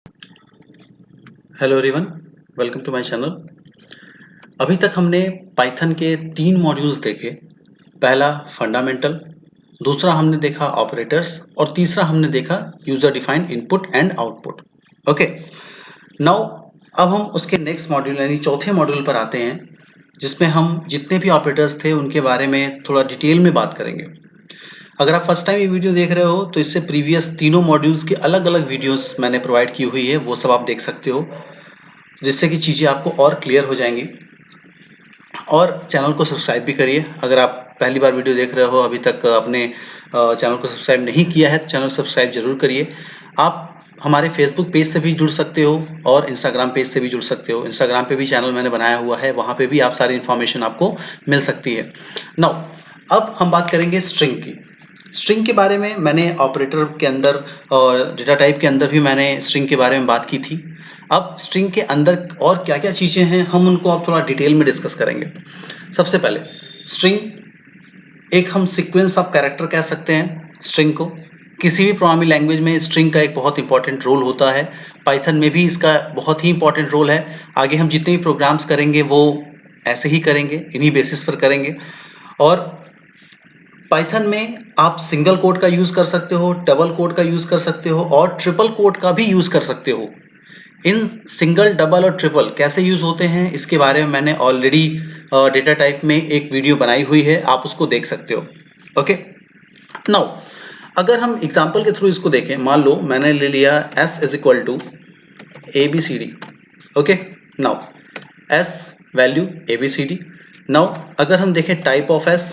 Hello everyone, welcome to my channel. अभी तक हमने पाइथन के 3 मॉड्यूल्स देखे। पहला फंडामेंटल, दूसरा हमने देखा ऑपरेटर्स और तीसरा हमने देखा user defined input and output. Okay, now अब हम उसके नेक्स्ट मॉड्यूल यानी चौथे मॉड्यूल पर आते हैं, जिसमें हम जितने भी ऑपरेटर्स थे उनके बारे में थोड़ा डिटेल में बात करेंगे। अगर आप फर्स्ट टाइम ये वीडियो देख रहे हो तो इससे प्रीवियस तीनों मॉड्यूल्स की अलग अलग वीडियोस मैंने प्रोवाइड की हुई है, वो सब आप देख सकते हो, जिससे कि चीज़ें आपको और क्लियर हो जाएंगी। और चैनल को सब्सक्राइब भी करिए। अगर आप पहली बार वीडियो देख रहे हो, अभी तक अपने चैनल को सब्सक्राइब नहीं किया है तो चैनल सब्सक्राइब जरूर करिए। आप हमारे फेसबुक पेज से भी जुड़ सकते हो और इंस्टाग्राम पेज से भी जुड़ सकते हो। इंस्टाग्राम पे भी चैनल मैंने बनाया हुआ है, वहाँ पे भी आप सारी इन्फॉर्मेशन आपको मिल सकती है। नाउ अब हम बात करेंगे स्ट्रिंग की। स्ट्रिंग के बारे में मैंने ऑपरेटर के अंदर और डेटा टाइप के अंदर भी मैंने स्ट्रिंग के बारे में बात की थी। अब स्ट्रिंग के अंदर और क्या क्या चीज़ें हैं हम उनको अब थोड़ा डिटेल में डिस्कस करेंगे। सबसे पहले स्ट्रिंग एक हम सीक्वेंस ऑफ कैरेक्टर कह सकते हैं स्ट्रिंग को। किसी भी प्रोग्रामिंग लैंग्वेज में स्ट्रिंग का एक बहुत इंपॉर्टेंट रोल होता है। पाइथन में भी इसका बहुत ही इंपॉर्टेंट रोल है। आगे हम जितने भी प्रोग्राम्स करेंगे वो ऐसे ही करेंगे, इन्हीं बेसिस पर करेंगे। और पाइथन में आप सिंगल कोट का यूज़ कर सकते हो, डबल कोट का यूज़ कर सकते हो और ट्रिपल कोट का भी यूज़ कर सकते हो। इन सिंगल, डबल और ट्रिपल कैसे यूज़ होते हैं इसके बारे में मैंने ऑलरेडी डेटा टाइप में एक वीडियो बनाई हुई है, आप उसको देख सकते हो। ओके, नाउ अगर हम एग्जांपल के थ्रू इसको देखें, मान लो मैंने ले लिया s is equal to ABCD। Okay, now s value ABCD। Now अगर हम देखें टाइप ऑफ s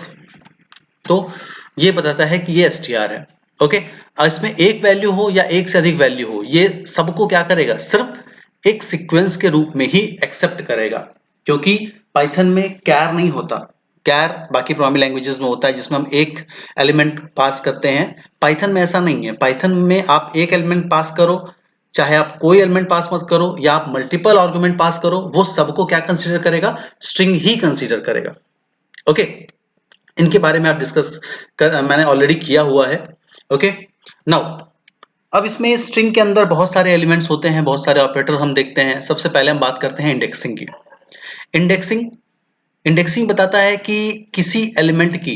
तो ये बताता है कि ये str है। ओके, इसमें एक वैल्यू हो या एक से अधिक वैल्यू हो, ये सबको क्या करेगा, सिर्फ एक सीक्वेंस के रूप में ही एक्सेप्ट करेगा, क्योंकि पाइथन में कैर नहीं होता। कैर बाकी प्रोग्रामिंग लैंग्वेजेस में होता है जिसमें हम एक एलिमेंट पास करते हैं। पाइथन में ऐसा नहीं है। पाइथन में आप एक एलिमेंट पास करो, चाहे आप कोई एलिमेंट पास मत करो या आप मल्टीपल आर्गुमेंट पास करो, वो सबको क्या कंसीडर करेगा, स्ट्रिंग ही कंसीडर करेगा। ओके, इनके बारे में आप डिस्कस कर मैंने ऑलरेडी किया हुआ है। ओके, नाउ अब इसमें स्ट्रिंग के अंदर बहुत सारे एलिमेंट्स होते हैं, बहुत सारे ऑपरेटर हम देखते हैं। सबसे पहले हम बात करते हैं इंडेक्सिंग की। इंडेक्सिंग इंडेक्सिंग बताता है कि किसी एलिमेंट की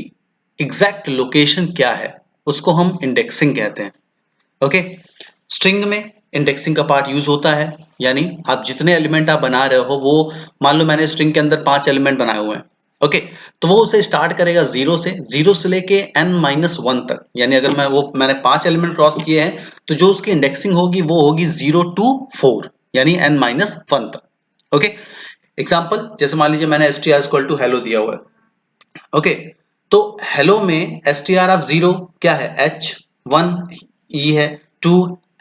एग्जैक्ट लोकेशन क्या है, उसको हम इंडेक्सिंग कहते हैं। ओके, स्ट्रिंग में इंडेक्सिंग का पार्ट यूज होता है, यानी आप जितने एलिमेंट आप बना रहे हो, वो मान लो मैंने स्ट्रिंग के अंदर 5 एलिमेंट बनाए हुए हैं। ओके, तो वो उसे स्टार्ट करेगा जीरो से लेके n-1 तक, यानी अगर मैंने 5 एलिमेंट क्रॉस किए हैं तो जो उसकी इंडेक्सिंग होगी वो होगी 0 to 4, यानी n-1 तक। ओके, एग्जाम्पल जैसे मान लीजिए मैंने str इक्वल टू हेलो दिया हुआ है। ओके, तो हेलो में str ऑफ 0 क्या है, h1 e है, 2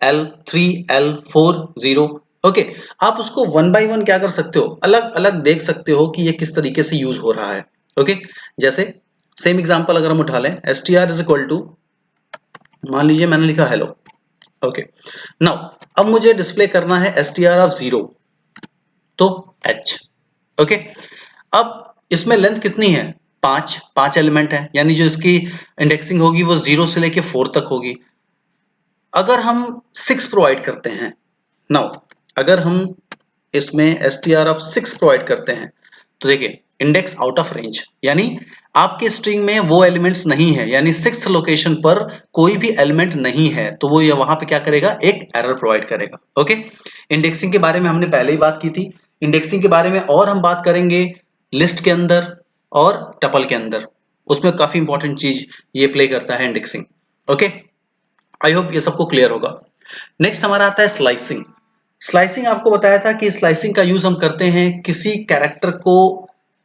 l, 3 l, 4 0। ओके, आप उसको वन बाय वन क्या कर सकते हो, अलग अलग देख सकते हो कि ये किस तरीके से यूज हो रहा है। ओके, जैसे सेम एग्जांपल अगर हम उठा लें, str इज इक्वल टू, मान लीजिए मैंने लिखा हेलो। ओके, नाउ अब मुझे डिस्प्ले करना है str ऑफ 0, तो h। ओके, अब इसमें लेंथ कितनी है, 5 एलिमेंट है, यानी जो इसकी इंडेक्सिंग होगी वो 0 से लेके 4 तक होगी। अगर हम 6 प्रोवाइड करते हैं, नाउ अगर हम इसमें str ऑफ 6 प्रोवाइड करते हैं तो देखिए इंडेक्स आउट ऑफ रेंज, यानी आपके स्ट्रिंग में वो एलिमेंट्स नहीं है, यानी 6th लोकेशन पर कोई भी एलिमेंट नहीं है, तो वो ये वहां पे क्या करेगा, एक एरर प्रोवाइड करेगा। ओके, इंडेक्सिंग के बारे में हमने पहले ही बात की थी। इंडेक्सिंग के बारे में और हम बात करेंगे लिस्ट के अंदर और टपल के अंदर, उसमें काफी इंपॉर्टेंट चीज ये प्ले करता है इंडेक्सिंग। ओके, आई होप ये सबको क्लियर होगा। नेक्स्ट हमारा आता है स्लाइसिंग। स्लाइसिंग आपको बताया था कि स्लाइसिंग का यूज हम करते हैं किसी कैरेक्टर को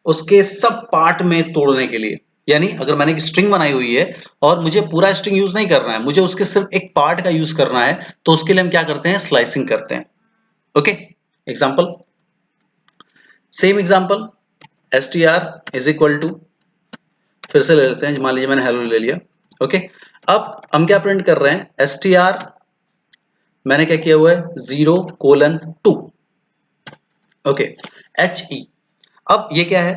उसके सब पार्ट में तोड़ने के लिए। यानी अगर मैंने एक स्ट्रिंग बनाई हुई है और मुझे पूरा स्ट्रिंग यूज नहीं करना है, मुझे उसके सिर्फ एक पार्ट का यूज करना है, तो उसके लिए हम क्या करते हैं, स्लाइसिंग करते हैं। Okay, example, same example, str is equal to, फिर से ले लेते हैं, मान लीजिए मैंने हेलो ले लिया। ओके, अब हम क्या प्रिंट कर रहे हैं, str मैंने क्या किया हुआ है, 0:2। Okay, HE। अब ये क्या है,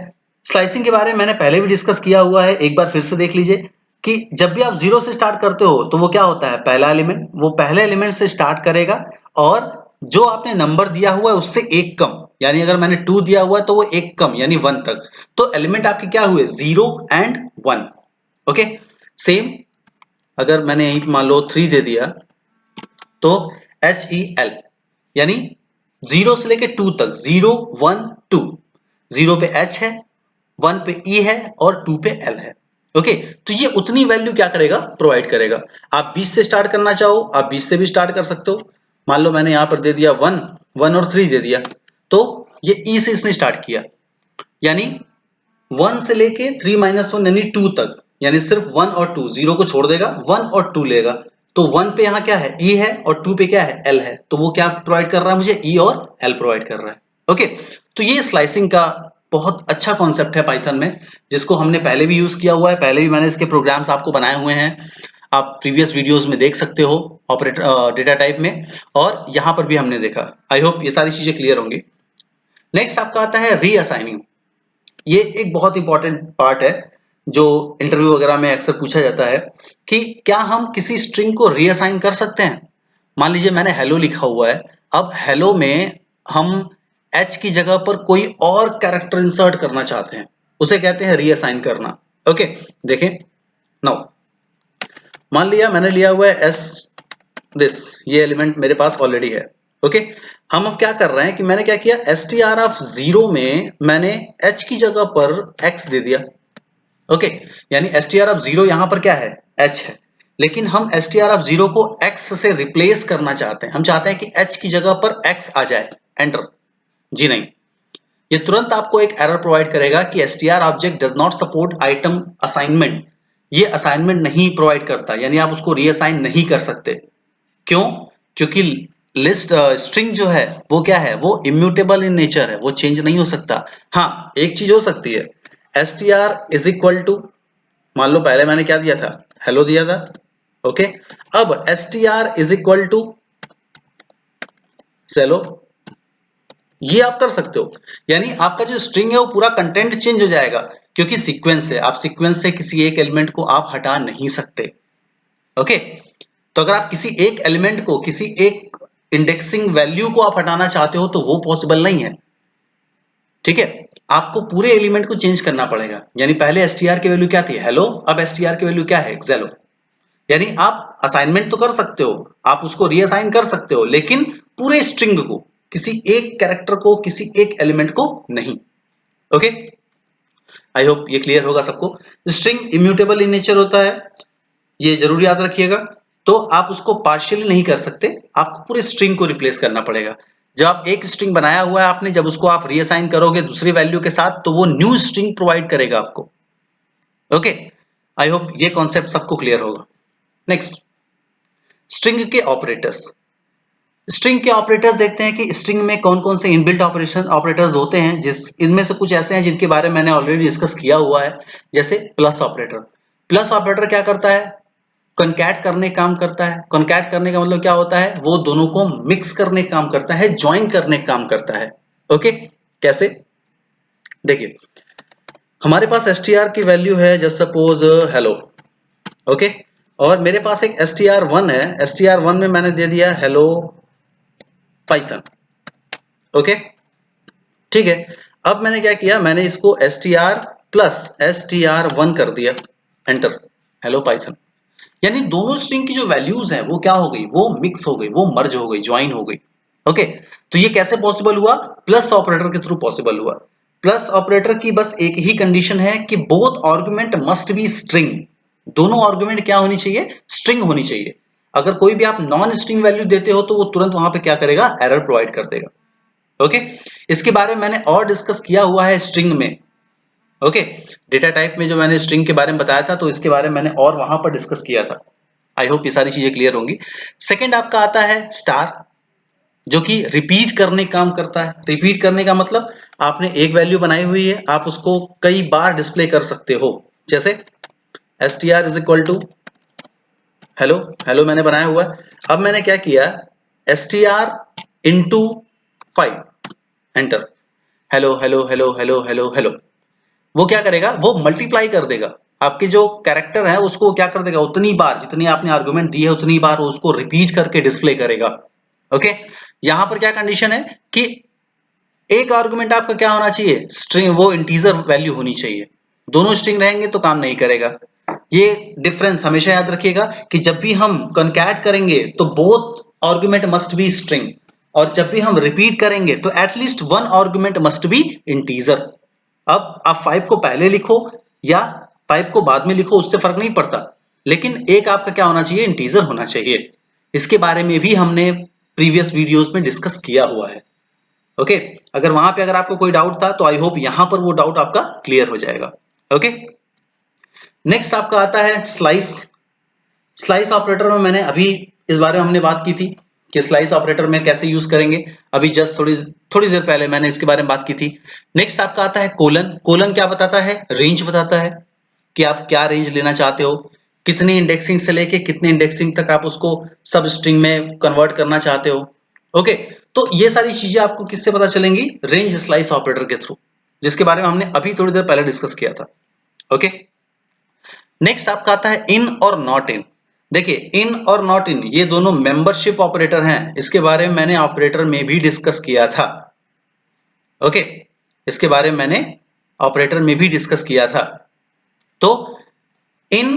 स्लाइसिंग के बारे में मैंने पहले भी डिस्कस किया हुआ है, एक बार फिर से देख लीजिए कि जब भी आप 0 से स्टार्ट करते हो तो वो क्या होता है, पहला एलिमेंट वो पहले एलिमेंट से स्टार्ट करेगा और जो आपने नंबर दिया हुआ है उससे एक कम, यानी अगर मैंने 2 दिया हुआ है तो वो एक कम यानी 1 तक, तो एलिमेंट आपके क्या हुए 0 एंड 1। ओके, सेम अगर मैंने यहीं मान लो 3 दे दिया तो HEL यानी 0 से लेके 2 तक, 0 1 2, 0 पे H है, 1 पे E है और 2 पे L है। ओके, तो ये उतनी वैल्यू क्या करेगा, प्रोवाइड करेगा। आप 20 से स्टार्ट करना चाहो आप 20 से भी स्टार्ट कर सकते हो। मान लो मैंने यहां पर दे दिया 1 1 और 3 दे दिया, तो ये E से इसने स्टार्ट किया, यानी 1 से लेके 3 माइनस 1 यानी 2 तक, यानी सिर्फ 1 और 2, 0 को छोड़ देगा, 1 और 2 लेगा। तो 1 पे यहां क्या है E है और 2 पे क्या है L है, तो वो क्या प्रोवाइड कर रहा है मुझे, E और L प्रोवाइड कर रहा है। ओके, तो ये स्लाइसिंग का बहुत अच्छा कॉन्सेप्ट है पाइथन में, जिसको हमने पहले भी यूज किया हुआ है, पहले भी मैंने इसके प्रोग्राम्स आपको बनाए हुए हैं, आप प्रीवियस वीडियोस में देख सकते हो ऑपरेटर डेटा टाइप में, और यहां पर भी हमने देखा। आई होप ये सारी चीजें क्लियर होंगी। नेक्स्ट आपका आता है रीअसाइनिंग। ये एक बहुत इंपॉर्टेंट पार्ट है जो इंटरव्यू वगैरह में अक्सर पूछा जाता है कि क्या हम किसी स्ट्रिंग को रीअसाइन कर सकते हैं। मान लीजिए मैंने हेलो लिखा हुआ है, अब हेलो में हम एच की जगह पर कोई और कैरेक्टर इंसर्ट करना चाहते हैं, उसे कहते हैं रीअसाइन करना। ओके, देखें नाउ, मान लिया मैंने लिया हुआ है एस दिस, ये एलिमेंट मेरे पास ऑलरेडी है। ओके, हम अब क्या कर रहे हैं कि मैंने क्या किया, str ऑफ 0 में मैंने h की जगह पर x दे दिया। ओके, यानी str ऑफ 0 यहां पर क्या है, h है, लेकिन हम str ऑफ 0 को x से रिप्लेस करना चाहते हैं, हम चाहते हैं कि h की जगह पर x आ जाए। एंटर। जी नहीं, ये तुरंत आपको एक एरर प्रोवाइड करेगा कि str object does not support item assignment, ये असाइनमेंट नहीं प्रोवाइड करता, यानी आप उसको रीअसाइन नहीं कर सकते। क्यों? क्योंकि लिस्ट स्ट्रिंग जो है वो क्या है, वो इम्यूटेबल इन नेचर है, वो चेंज नहीं हो सकता। हाँ, एक चीज हो सकती है, str इज इक्वल टू, मान लो पहले मैंने क्या दिया था, हेलो दिया था। ओके, अब str इज इक्वल टू चलो, ये आप कर सकते हो, यानी आपका जो स्ट्रिंग है वो पूरा कंटेंट चेंज हो जाएगा, क्योंकि सीक्वेंस है, आप सीक्वेंस से किसी एक एलिमेंट को आप हटा नहीं सकते। ओके, तो अगर आप किसी एक एलिमेंट को, किसी एक इंडेक्सिंग वैल्यू को आप हटाना चाहते हो तो वो पॉसिबल नहीं है। ठीक है, आपको पूरे एलिमेंट को चेंज करना पड़ेगा, यानी पहले str की वैल्यू क्या थी, हेलो, अब str की वैल्यू क्या है, एक्सेलो। यानी आप असाइनमेंट तो कर सकते हो, आप उसको रीअसाइन कर सकते हो, लेकिन पूरे स्ट्रिंग को, किसी एक कैरेक्टर को, किसी एक एलिमेंट को नहीं। ओके, आई होप ये क्लियर होगा सबको। स्ट्रिंग इम्यूटेबल इन नेचर होता है, ये जरूर याद रखिएगा। तो आप उसको पार्शियली नहीं कर सकते, आपको पूरे स्ट्रिंग को रिप्लेस करना पड़ेगा। जब आप एक स्ट्रिंग बनाया हुआ है आपने, जब उसको आप रीअसाइन करोगे दूसरी वैल्यू के साथ, तो वो न्यू स्ट्रिंग प्रोवाइड करेगा आपको। ओके, आई होप ये कॉन्सेप्ट सबको क्लियर होगा। नेक्स्ट, स्ट्रिंग के ऑपरेटर्स। स्ट्रिंग के ऑपरेटर्स देखते हैं कि स्ट्रिंग में कौन कौन से इनबिल्ट ऑपरेटर्स होते हैं, जिस इनमें से कुछ ऐसे हैं जिनके बारे में मैंने ऑलरेडी डिस्कस किया हुआ है, जैसे प्लस ऑपरेटर। प्लस ऑपरेटर क्या करता है, कॉन्कैट करने काम करता है। कॉन्कैट करने का मतलब क्या होता है, वो दोनों को मिक्स करने काम करता है, ज्वाइन करने काम करता है। ओके, कैसे, देखिए हमारे पास str की वैल्यू है जस्ट सपोज हेलो। ओके, और मेरे पास एक str1 है, str1 में मैंने दे दिया हेलो पाइथन। ओके, ठीक है, अब मैंने क्या किया, मैंने इसको str प्लस str1 कर दिया। एंटर। हेलो पाइथन, यानी दोनों स्ट्रिंग की जो वैल्यूज हैं वो क्या हो गई, वो मिक्स हो गई, वो मर्ज हो गई, ज्वाइन हो गई। ओके, तो ये कैसे पॉसिबल हुआ, प्लस ऑपरेटर के थ्रू पॉसिबल हुआ। प्लस ऑपरेटर की बस एक ही कंडीशन है कि both argument must be string, दोनों आर्गुमेंट क्या होनी चाहिए, स्ट्रिंग होनी चाहिए। अगर कोई भी आप नॉन स्ट्रिंग वैल्यू देते हो तो वो तुरंत वहां पे क्या करेगा, एरर प्रोवाइड कर देगा। ओके, इसके बारे में मैंने और डिस्कस किया हुआ है स्ट्रिंग में। ओके, डेटा टाइप में जो मैंने स्ट्रिंग के बारे में बताया था, तो इसके बारे में मैंने और वहां पर डिस्कस किया था। आई होप ये सारी चीजें क्लियर होंगी। सेकंड आपका आता है स्टार, जो कि रिपीट करने काम करता है। रिपीट करने का मतलब, आपने एक वैल्यू बनाई हुई है, आप उसको कई बार डिस्प्ले कर सकते हो। जैसे str is equal to hello, hello मैंने बनाया हुआ है, अब मैंने क्या किया, str into 5। Enter. Hello hello hello hello hello hello, वो क्या करेगा, वो मल्टीप्लाई कर देगा, आपके जो कैरेक्टर है उसको क्या कर देगा, उतनी बार जितनी आपने आर्गुमेंट दी है उतनी बार उसको रिपीट करके डिस्प्ले करेगा। ओके, यहां पर क्या कंडीशन है कि एक आर्गुमेंट आपका क्या होना चाहिए, स्ट्रिंग, वो इंटीजर वैल्यू होनी चाहिए। दोनों स्ट्रिंग रहेंगे तो काम नहीं करेगा। ये डिफरेंस हमेशा याद रखिएगा कि जब भी हम कॉन्कैट करेंगे तो both argument must be string, और जब भी हम रिपीट करेंगे तो at least one argument must be integer. अब आप 5 को पहले लिखो या 5 को बाद में लिखो, उससे फर्क नहीं पड़ता, लेकिन एक आपका क्या होना चाहिए, इंटीजर होना चाहिए। इसके बारे में भी हमने प्रीवियस वीडियोस में डिस्कस किया हुआ है। ओके, अगर वहां पे अगर आपको कोई डाउट था तो आई होप यहां पर वो डाउट आपका क्लियर हो जाएगा। ओके, नेक्स्ट आपका आता है स्लाइस। स्लाइस ऑपरेटर में मैंने अभी इस बारे में हमने बात की थी कि स्लाइस ऑपरेटर में कैसे यूज करेंगे, अभी जस्ट थोड़ी थोड़ी देर पहले मैंने इसके बारे में बात की थी। नेक्स्ट आपका आता है कोलन। कोलन क्या बताता है, रेंज बताता है कि आप क्या रेंज लेना चाहते हो, कितनी इंडेक्सिंग से लेके कितने इंडेक्सिंग तक आप उसको सब स्ट्रिंग में कन्वर्ट करना चाहते हो। ओके, तो ये सारी चीजें आपको किससे पता चलेंगी, रेंज स्लाइस ऑपरेटर के थ्रू, जिसके बारे में हमने अभी थोड़ी देर पहले डिस्कस किया था। ओके, नेक्स्ट आपका आता है इन और नॉट इन। देखिए, इन और नॉट इन ये दोनों मेंबरशिप ऑपरेटर हैं, इसके बारे में मैंने ऑपरेटर में भी डिस्कस किया था। ओके, इसके बारे में मैंने ऑपरेटर में भी डिस्कस किया था। तो इन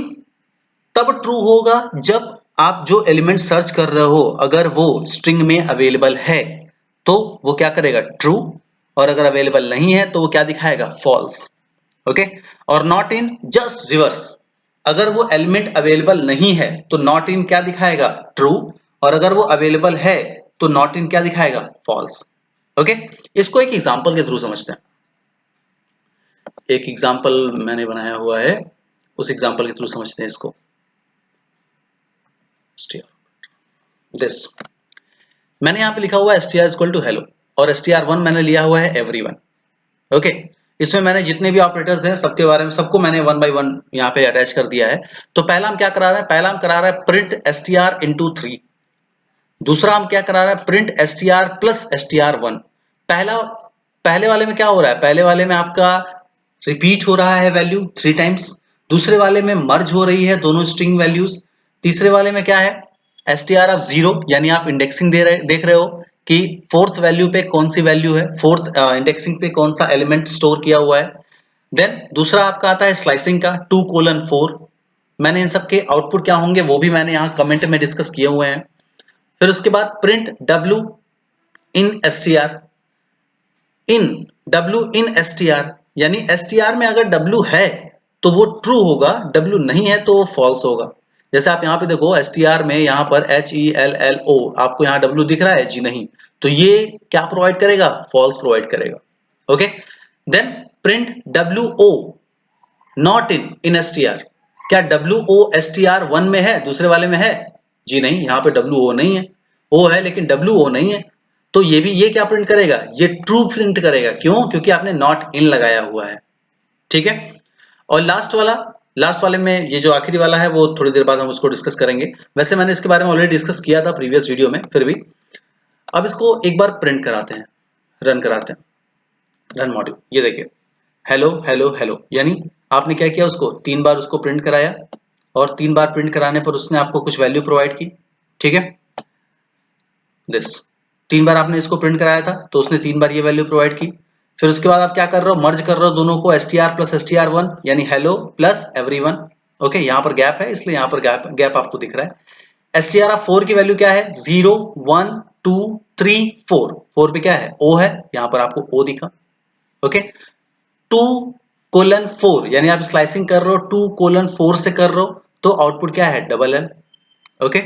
तब ट्रू होगा जब आप जो एलिमेंट सर्च कर रहे हो अगर वो स्ट्रिंग में अवेलेबल है तो वो क्या करेगा, ट्रू, और अगर अवेलेबल नहीं है तो वो क्या दिखाएगा, फॉल्स। ओके, और नॉट इन जस्ट रिवर्स, अगर वो एलिमेंट अवेलेबल नहीं है तो नॉट इन क्या दिखाएगा, ट्रू, और अगर वो अवेलेबल है तो नॉट इन क्या दिखाएगा, फॉल्स। ओके, इसको एक एग्जांपल के थ्रू समझते हैं। एक एग्जांपल मैंने बनाया हुआ है, उस एग्जांपल के थ्रू समझते हैं इसको। दिस मैंने यहां पे लिखा हुआ है str इक्वल टू हेलो, और str1 मैंने लिया हुआ है एवरीवन। ओके, इसमें मैंने जितने भी ऑपरेटर्स हैं सबके बारे में सबको मैंने वन बाय वन यहाँ पे अटैच कर दिया है। तो पहला हम क्या करा रहा है, पहला हम करा रहा है प्रिंट str इंटू 3। दूसरा हम क्या करा रहा है, प्रिंट str प्लस str1। पहले वाले में क्या हो रहा है, पहले वाले में आपका रिपीट हो रहा है वैल्यू 3 टाइम्स, दूसरे वाले में मर्ज हो रही है दोनों स्ट्रिंग वैल्यूज, तीसरे वाले में क्या है, str ऑफ 0, यानी आप इंडेक्सिंग देख रहे हो कि फोर्थ वैल्यू पे कौन सी वैल्यू है, फोर्थ इंडेक्सिंग पे कौन सा एलिमेंट स्टोर किया हुआ है। देन दूसरा आपका आता है स्लाइसिंग का 2:4। मैंने इन सब के आउटपुट क्या होंगे वो भी मैंने यहाँ कमेंट में डिस्कस किए हुए हैं। फिर उसके बाद प्रिंट w इन str, इन w इन str, यानी str में अगर w है तो वो ट्रू होगा, w नहीं है तो वो फॉल्स होगा। जैसे आप यहाँ पे देखो str में यहाँ पर HELLO, आपको यहाँ w दिख रहा है जी नहीं, तो ये क्या प्रोवाइड करेगा, फॉल्स प्रोवाइड करेगा। Okay, then print wo not in str, क्या wo str1 में है, दूसरे वाले में है, जी नहीं, यहाँ पे wo नहीं है, o है लेकिन wo नहीं है, तो ये क्या प्रिंट करेगा, ये ट्रू प्रिंट करेगा। क्यों, क्योंकि आपने नॉट इन लगाया हुआ है। ठीक है, और लास्ट वाले में ये जो आखिरी वाला है वो थोड़ी देर बाद हम उसको डिस्कस करेंगे। वैसे मैंने इसके बारे में ऑलरेडी डिस्कस किया था प्रीवियस वीडियो में, फिर भी अब इसको एक बार प्रिंट कराते हैं, रन कराते हैं, रन मॉड्यूल। ये देखिए, हेलो हेलो हेलो, यानी आपने क्या किया, उसको 3 बार उसको प्रिंट कराया, और 3 बार प्रिंट कराने पर उसने आपको कुछ वैल्यू प्रोवाइड की। ठीक है, दिस 3 बार आपने इसको प्रिंट कराया था तो उसने 3 बार ये वैल्यू प्रोवाइड की। फिर उसके बाद आप क्या कर रहे हो, मर्ज कर रहे हो दोनों को, str प्लस str1, यानी हेलो प्लस एवरीवन। ओके, यहाँ पर गैप है इसलिए यहाँ पर गैप आपको दिख रहा है। str ऑफ 4 की वैल्यू क्या है, 0 1 2 3 4, 4 पे क्या है, o है, यहाँ पर आपको o दिखा। ओके, 2:4, यानी आप स्लाइसिंग कर रहे हो 2:4 से कर रहे हो, तो आउटपुट क्या है, डबल एल। ओके,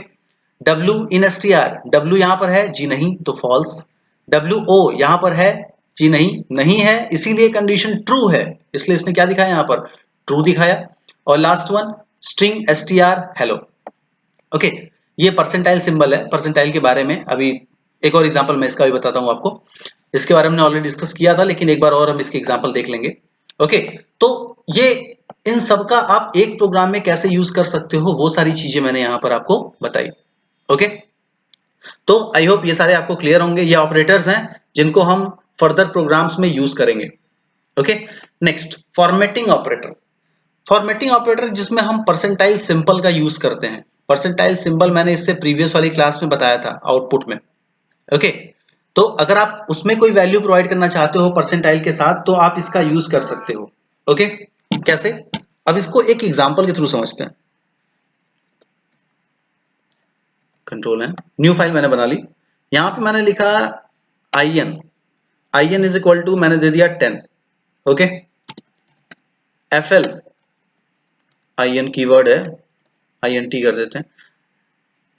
W इन str, W यहां पर है जी नहीं तो फॉल्स, WO यहां पर है जी नहीं, नहीं है, इसीलिए कंडीशन ट्रू है, इसलिए इसने क्या दिखाया, यहां पर ट्रू दिखाया। और last one string str hello. Okay, ये परसेंटाइल सिंबल है, परसेंटाइल के बारे में अभी एक और एग्जांपल मैं इसका भी बताता हूं आपको। इसके बारे में ऑलरेडी डिस्कस किया था लेकिन एक बार और हम इसके एग्जांपल देख लेंगे। ओके, तो ये इन सब का आप एक प्रोग्राम में कैसे यूज कर सकते हो वो सारी चीजें मैंने यहां पर आपको बताई। ओके, तो आई होप ये सारे आपको क्लियर होंगे, ये ऑपरेटर्स हैं जिनको हम फर्दर प्रोग्राम्स में यूज करेंगे। Okay, next formatting operator. Formatting operator जिसमें हम परसेंटाइल सिंबल का यूज करते हैं। परसेंटाइल सिंबल मैंने इससे प्रीवियस वाली क्लास में बताया था आउटपुट में। ओके, तो अगर आप उसमें कोई वैल्यू प्रोवाइड करना चाहते हो परसेंटाइल के साथ तो आप इसका यूज कर सकते हो। ओके, कैसे? अब इसको एक एग्जांपल के थ्रू समझते हैं। कंट्रोल है, न्यू फाइल मैंने बना ली। यहां पे मैंने लिखा I N is equal to मैंने दे दिया 10। Okay, F L, I N keyword है, आई एन टी कर देते हैं।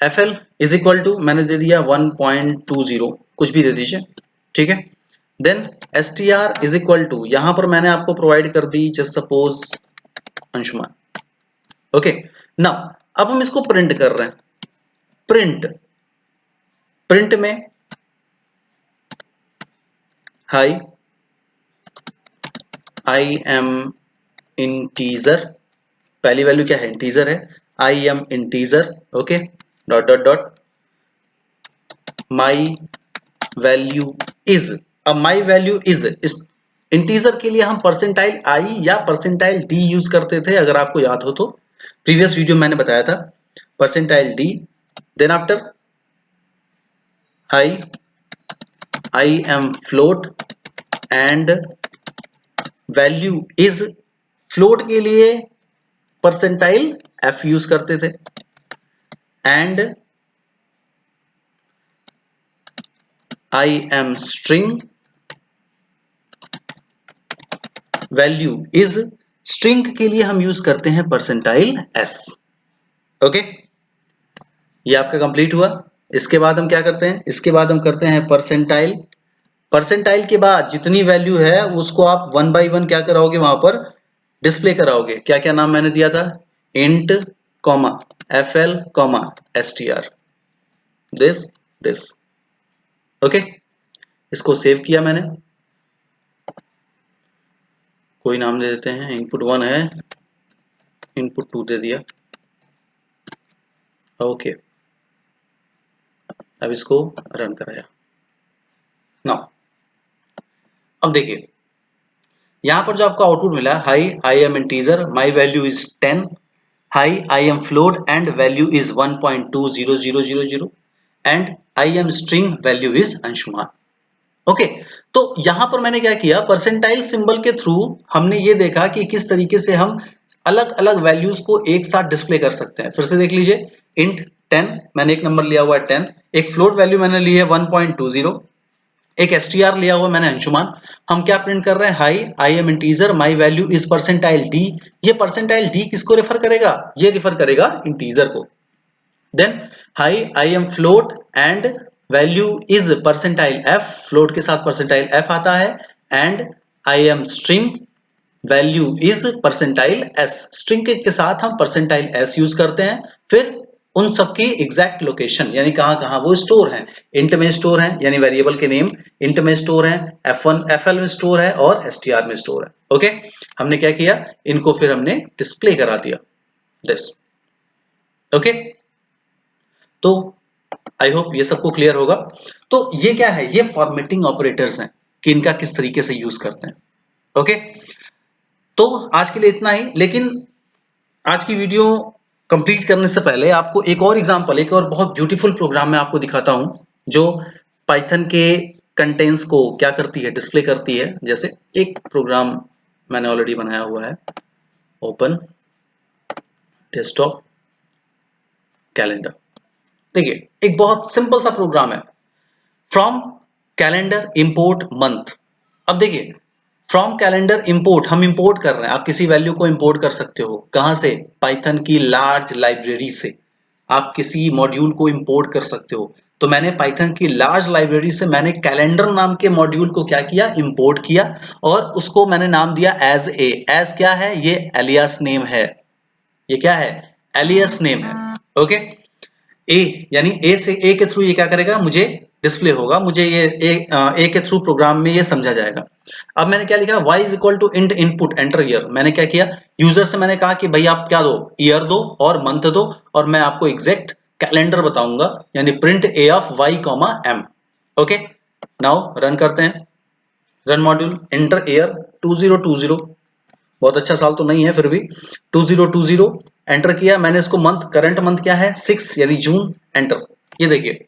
F L is equal to मैंने दे दिया 1.20, कुछ भी दे दीजिए, ठीक है। Then S T R is equal to, यहां पर मैंने आपको प्रोवाइड कर दी just suppose Anshuman. Okay, now अब हम इसको प्रिंट कर रहे हैं। प्रिंट में हाई आई एम इंटीजर, पहली वैल्यू क्या है? इंटीजर है। I am integer, okay, dot dot dot my value is. अब माई वैल्यू इज, इस इंटीजर के लिए हम परसेंटाइल आई या परसेंटाइल डी यूज करते थे, अगर आपको याद हो तो प्रीवियस वीडियो मैंने बताया था percentile D. Then after I am float and value is, float के लिए परसेंटाइल एफ यूज करते थे, and I am string, value is, string के लिए हम यूज करते हैं परसेंटाइल एस। ओके, ये आपका कंप्लीट हुआ। इसके बाद हम क्या करते हैं? इसके बाद हम करते हैं परसेंटाइल। परसेंटाइल के बाद जितनी वैल्यू है उसको आप वन बाय वन क्या कराओगे? वहां पर डिस्प्ले कराओगे। क्या क्या नाम मैंने दिया था? Int comma F L comma S T are, this. Okay, इसको सेव किया मैंने, कोई नाम दे देते हैं, इनपुट 1 है, इनपुट 2 दे दिया। ओके, अब इसको रन कराया। नाउ अब देखिए यहां पर जो आपको आउटपुट मिला, high I am integer, my value is 10, high I am float and value is 1.2000 and I am string value is Anshuman. Okay, तो यहां पर मैंने क्या किया, परसेंटाइल सिंबल के थ्रू हमने ये देखा कि किस तरीके से हम अलग अलग वैल्यूज को एक साथ डिस्प्ले कर सकते हैं। फिर से देख लीजिए, इंट 10 मैंने एक नंबर लिया हुआ है 10, एक फ्लोट वैल्यू मैंने ली है 1.20, एक एसटीआर लिया हुआ मैंने अंशुमान। हम क्या प्रिंट कर रहे हैं? Hi I am integer, my value is percentile D. ये परसेंटाइल डी किसको रेफर करेगा? ये रेफर करेगा इंटीजर को। Then hi I am float and value is percentile F, float के साथ परसेंटाइल एफ आता है, and I am string value is percentile S, string के साथ हम परसेंटाइल एस यूज करते हैं। फिर उन सबकी एग्जैक्ट लोकेशन यानी कहां कहां वो स्टोर है, इंट में स्टोर है यानी वेरिएबल के नेम इंट में स्टोर है, F1 FL में स्टोर है और STR में स्टोर है। ओके, हमने क्या किया, इनको फिर हमने डिस्प्ले करा दिया दिस। ओके, तो आई होप ये सबको क्लियर होगा। तो ये क्या है? ये फॉर्मेटिंग ऑपरेटर्स हैं कि इनका किस तरीके से यूज करते हैं। ओके, तो आज के लिए इतना ही, लेकिन आज की वीडियो कंप्लीट करने से पहले आपको एक और एग्जांपल, एक और बहुत ब्यूटीफुल प्रोग्राम मैं आपको दिखाता हूं जो पाइथन के कंटेंट्स को क्या करती है, डिस्प्ले करती है। जैसे एक प्रोग्राम मैंने ऑलरेडी बनाया हुआ है, ओपन डेस्कटॉप कैलेंडर। देखिए एक बहुत सिंपल सा प्रोग्राम है, फ्रॉम कैलेंडर इंपोर्ट मंथ। अब देखिए फ्रॉम कैलेंडर इंपोर्ट, हम इंपोर्ट कर रहे हैं, आप किसी वैल्यू को इंपोर्ट कर सकते हो कहां से? पाइथन की लार्ज लाइब्रेरी से आप किसी मॉड्यूल को इंपोर्ट कर सकते हो। तो मैंने पाइथन की लार्ज लाइब्रेरी से मैंने कैलेंडर नाम के मॉड्यूल को क्या किया? इंपोर्ट किया, और उसको मैंने नाम दिया एज ए। एज क्या है? ये एलियास नेम है। ये क्या है? एलियास नेम है। ओके, ए यानी ए से, ए के थ्रू ये क्या करेगा? मुझे डिस्प्ले होगा, मुझे ये ए के थ्रू प्रोग्राम में ये समझा जाएगा। अब मैंने क्या लिखा? y is equal to int input enter year. मैंने क्या किया? यूजर से मैंने कहा कि भाई आप क्या दो? ईयर दो और मंथ दो, और मैं आपको एग्जैक्ट कैलेंडर बताऊंगा, यानी print A of Y comma M. Okay, now run करते हैं। रन मॉड्यूल एंटर ईयर 2020, बहुत अच्छा साल तो नहीं है फिर भी 2020 एंटर किया मैंने। इसको मंथ, करंट मंथ क्या है? 6 यानी जून, एंटर। ये देखिए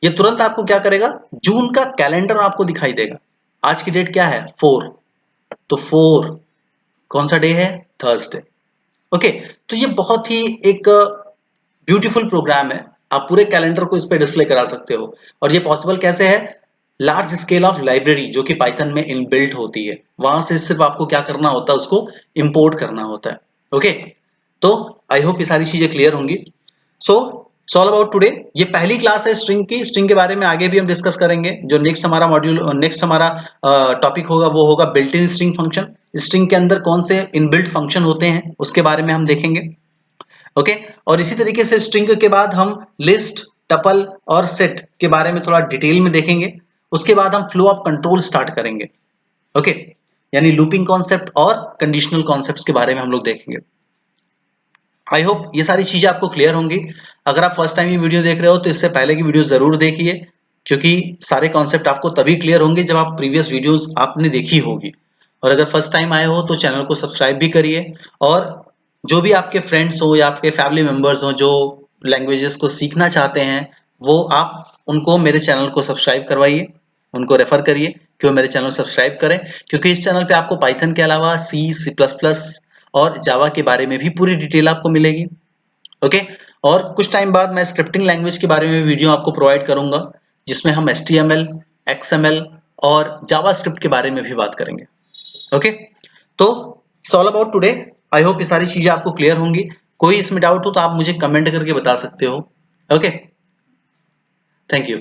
ये तुरंत आपको क्या करेगा, जून का कैलेंडर आपको दिखाई देगा। आज की डेट क्या है 4, तो 4 कौन सा डे है, थर्सडे। ओके, तो ये बहुत ही एक ब्यूटीफुल प्रोग्राम है, आप पूरे कैलेंडर को इस पे डिस्प्ले करा सकते हो। और ये पॉसिबल कैसे है, लार्ज स्केल ऑफ लाइब्रेरी जो कि पाइथन में इनबिल्ट होती है, वहां से सिर्फ आपको क्या करना होता है, उसको इंपोर्ट करना होता है। ओके, तो आई होप ये सारी चीजें क्लियर होंगी। So it's all about today. ये पहली क्लास है स्ट्रिंग की। स्ट्रिंग के बारे में आगे भी हम डिस्कस करेंगे। जो नेक्स्ट हमारा मॉड्यूल, नेक्स्ट हमारा टॉपिक होगा वो होगा built in string function. String के अंदर कौन से इनबिल्ट फंक्शन होते हैं उसके बारे में हम देखेंगे। ओके, और इसी तरीके से स्ट्रिंग के बाद हम लिस्ट, टपल और सेट के बारे में थोड़ा डिटेल में देखेंगे। उसके बाद हम फ्लो ऑफ कंट्रोल स्टार्ट करेंगे। ओके, यानी लूपिंग कॉन्सेप्ट और कंडीशनल कॉन्सेप्ट्स के बारे में हम लोग देखेंगे। आई होप ये सारी चीजें आपको क्लियर होंगी। अगर आप फर्स्ट टाइम ये वीडियो देख रहे हो तो इससे पहले की वीडियो जरूर देखिए, क्योंकि सारे कॉन्सेप्ट आपको तभी क्लियर होंगे जब आप प्रीवियस वीडियोस आपने देखी होगी। और अगर फर्स्ट टाइम आए हो तो चैनल को सब्सक्राइब भी करिए। और जो भी आपके फ्रेंड्स हो या आपके फैमिली मेंबर्स हो जो लैंग्वेजेस को सीखना चाहते हैं, वो आप उनको मेरे चैनल को सब्सक्राइब करवाइए, उनको रेफर करिए कि वो मेरे चैनल सब्सक्राइब करें। क्योंकि इस चैनल पे आपको पाइथन के अलावा सी, सी प्लस प्लस और जावा के बारे में भी पूरी डिटेल आपको मिलेगी। ओके, और कुछ टाइम बाद मैं स्क्रिप्टिंग लैंग्वेज के बारे में वीडियो आपको प्रोवाइड करूंगा, जिसमें हम HTML, XML और जावास्क्रिप्ट के बारे में भी बात करेंगे। ओके, तो it's all about today. I hope ये सारी चीजें आपको क्लियर होंगी। कोई इसमें डाउट हो तो आप मुझे कमेंट करके बता सकते हो। Okay, thank you.